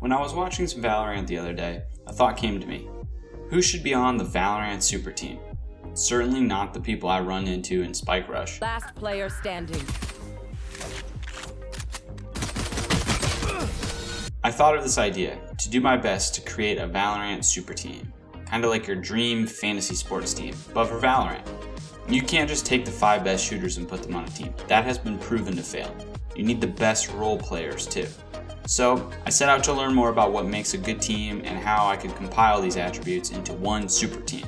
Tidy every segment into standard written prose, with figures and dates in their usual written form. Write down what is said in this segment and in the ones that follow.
When I was watching some Valorant the other day, a thought came to me. Who should be on the Valorant Super Team? Certainly not the people I run into in Spike Rush. Last player standing. I thought of this idea to do my best to create a Valorant Super Team. Kind of like your dream fantasy sports team, but for Valorant. You can't just take the 5 best shooters and put them on a team. That has been proven to fail. You need the best role players too. So I set out to learn more about what makes a good team and how I could compile these attributes into one super team.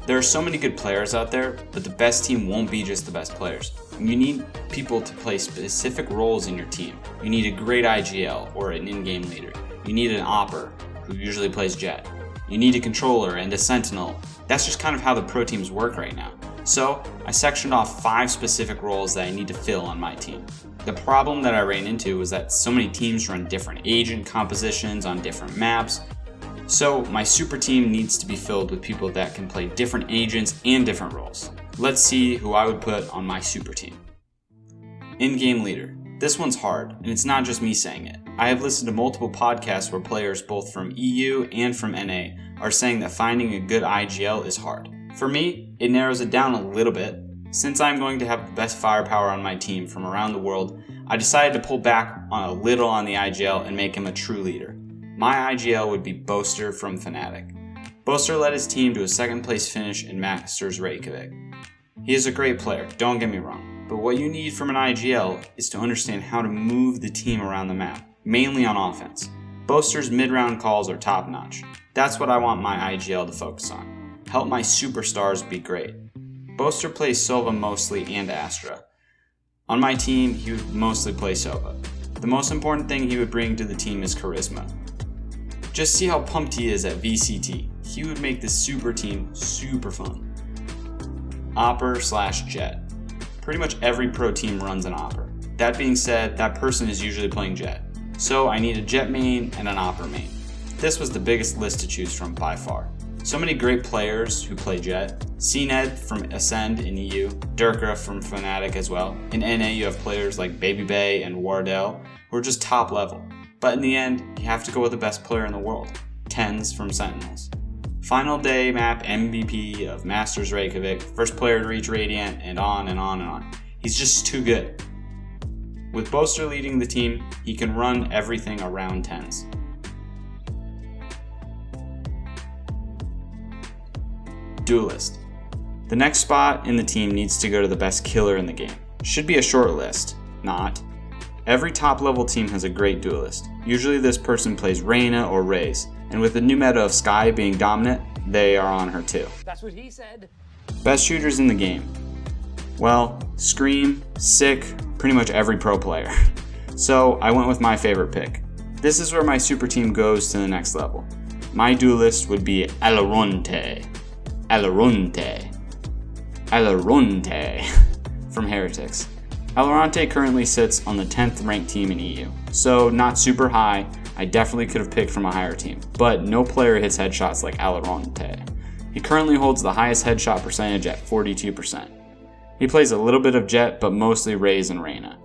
There are so many good players out there, but the best team won't be just the best players. You need people to play specific roles in your team. You need a great IGL or an in-game leader. You need an Opper, who usually plays Jet. You need a controller and a sentinel. That's just kind of how the pro teams work right now. So I sectioned off 5 specific roles that I need to fill on my team. The problem that I ran into was that so many teams run different agent compositions on different maps. So my super team needs to be filled with people that can play different agents and different roles. Let's see who I would put on my super team. In-game leader. This one's hard, and it's not just me saying it. I have listened to multiple podcasts where players both from EU and from NA are saying that finding a good IGL is hard. For me, it narrows it down a little bit. Since I'm going to have the best firepower on my team from around the world, I decided to pull back on a little on the IGL and make him a true leader. My IGL would be Boaster from Fnatic. Boaster led his team to a 2nd place finish in Masters Reykjavik. He is a great player, don't get me wrong, but what you need from an IGL is to understand how to move the team around the map, mainly on offense. Boaster's mid-round calls are top-notch. That's what I want my IGL to focus on. Help my superstars be great. Boaster plays Sova mostly and Astra. On my team, he would mostly play Sova. The most important thing he would bring to the team is charisma. Just see how pumped he is at VCT. He would make this super team super fun. Opper/Jet. Pretty much every pro team runs an Opper. That being said, that person is usually playing Jet. So I need a Jet main and an Opper main. This was the biggest list to choose from by far. So many great players who play Jet. CNED from Ascend in EU, Durka from Fnatic as well. In NA you have players like Baby Bay and Wardell who are just top level. But in the end, you have to go with the best player in the world. TenZ from Sentinels. Final day map MVP of Masters Reykjavik, first player to reach Radiant, and on and on and on. He's just too good. With Boaster leading the team, he can run everything around TenZ. Duelist. The next spot in the team needs to go to the best killer in the game. Should be a short list, not. Every top level team has a great duelist. Usually this person plays Reyna or Raze, and with the new meta of Skye being dominant, they are on her too. That's what he said. Best shooters in the game. Well, Scream, Sick, pretty much every pro player. So I went with my favorite pick. This is where my super team goes to the next level. My duelist would be Alaronte from Heretics. Valorant currently sits on the 10th ranked team in EU, so not super high. I definitely could have picked from a higher team, but no player hits headshots like Valorant. He currently holds the highest headshot percentage at 42%. He plays a little bit of Jet, but mostly Raze and Reyna.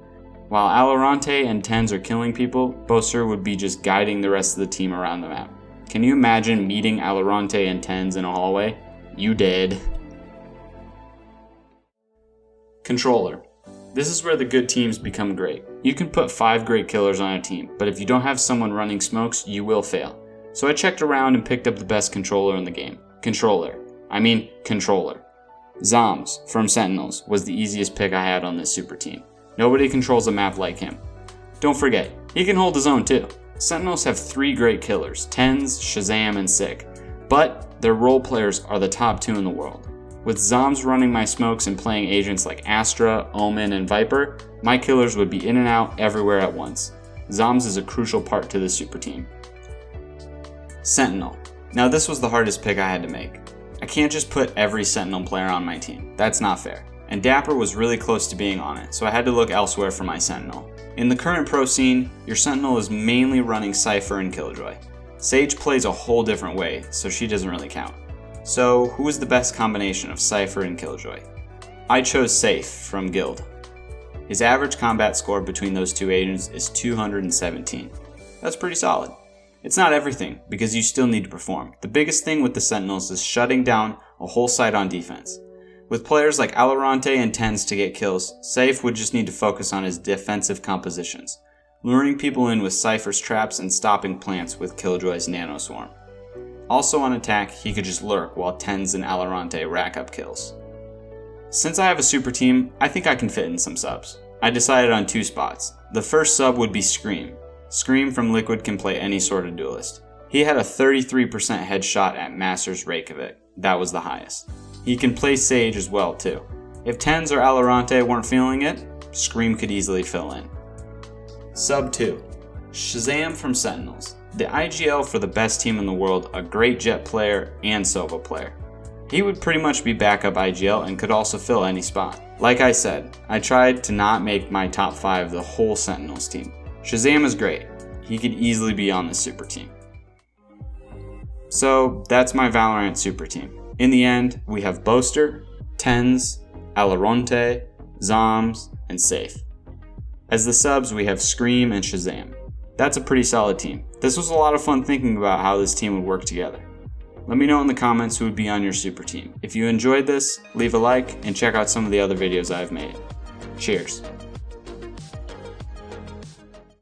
While Valorant and TenZ are killing people, Boaster would be just guiding the rest of the team around the map. Can you imagine meeting Valorant and TenZ in a hallway? You did. Controller. This is where the good teams become great. You can put 5 great killers on a team, but if you don't have someone running smokes, you will fail. So I checked around and picked up the best controller in the game. Controller. Zoms from Sentinels was the easiest pick I had on this super team. Nobody controls a map like him. Don't forget, he can hold his own too. Sentinels have 3 great killers, TenZ, Shazam, and Sick, but their role players are the top 2 in the world. With Zoms running my smokes and playing agents like Astra, Omen, and Viper, my killers would be in and out everywhere at once. Zoms is a crucial part to this super team. Sentinel. Now this was the hardest pick I had to make. I can't just put every Sentinel player on my team. That's not fair. And Dapper was really close to being on it, so I had to look elsewhere for my Sentinel. In the current pro scene, your Sentinel is mainly running Cypher and Killjoy. Sage plays a whole different way, so she doesn't really count. So, who is the best combination of Cypher and Killjoy? I chose Safe from Guild. His average combat score between those two agents is 217. That's pretty solid. It's not everything, because you still need to perform. The biggest thing with the Sentinels is shutting down a whole side on defense. With players like Alorante and Tens to get kills, Safe would just need to focus on his defensive compositions, luring people in with Cypher's traps and stopping plants with Killjoy's Nano Swarm. Also on attack, he could just lurk while Tens and Alorante rack up kills. Since I have a super team, I think I can fit in some subs. I decided on 2 spots. The first sub would be Scream. Scream from Liquid can play any sort of duelist. He had a 33% headshot at Masters Reykjavik. That was the highest. He can play Sage as well too. If Tens or Alorante weren't feeling it, Scream could easily fill in. Sub 2. Shazam from Sentinels. The IGL for the best team in the world, a great Jet player and Sova player. He would pretty much be backup IGL and could also fill any spot. Like I said, I tried to not make my top 5 the whole Sentinels team. Shazam is great. He could easily be on the super team. So that's my Valorant super team. In the end, we have Boaster, Tens, Alorante, Zoms, and Safe. As the subs, we have Scream and Shazam. That's a pretty solid team. This was a lot of fun thinking about how this team would work together. Let me know in the comments who would be on your super team. If you enjoyed this, leave a like and check out some of the other videos I've made. Cheers.